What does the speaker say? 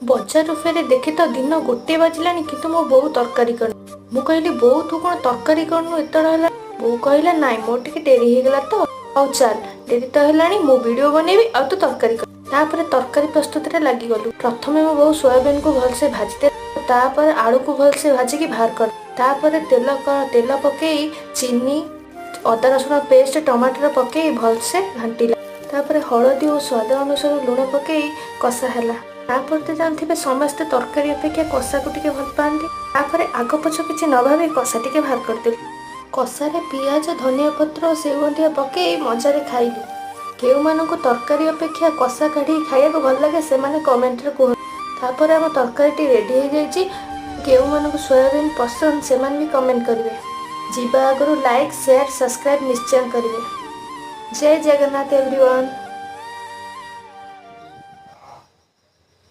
बजार फेरे देखे तो दिन 1 बाजिलानी किंतु मो बोऊ तरकारी कर मु कहली बोऊ तू कौन तरकारी करनु एतड़ा बोऊ कहला नाई मोर टिके डेरी हो गला तो आउ चल डेरी तो हेलानी मु वीडियो बनैबी आ तू तरकारी कर। तापर तरकारी प्रस्तुत रे लागि गलु। प्रथमे मो बोऊ सोयाबीन को भलसे भाजी दे तापर आलू को भलसे भाजी की बाहर कर। तापर तेल पकई चीनी अदा रसुण पेस्ट टमाटर पकई भलसे घांटिला। तापर हलदी और स्वाद अनुसार लुण पकई कषा हैला। तापर तो जानते समस्ते तरकारी अपेक्षा कषा को टिके भल पाती। तापर आग पछ किसी न भावी कषा टिके बाहर करदेलु। कषारे पियाज धनिया पत्र और सेव गंठिया पकई मजारे खाइलु। केउ मानकु तरकारी अपेक्षा कषा काढ़ी खाइबा भल लगे से माने कमेंट रे कहु। तापर हम तरकारी रेडी हो जाइए। केउ मानकु सोयाबीन पसंद से भी कमेंट करेंगे। जीवा आगु लाइक शेयर सब्सक्राइब निश्चय करेंगे। जय जगन्नाथ एवरीवन।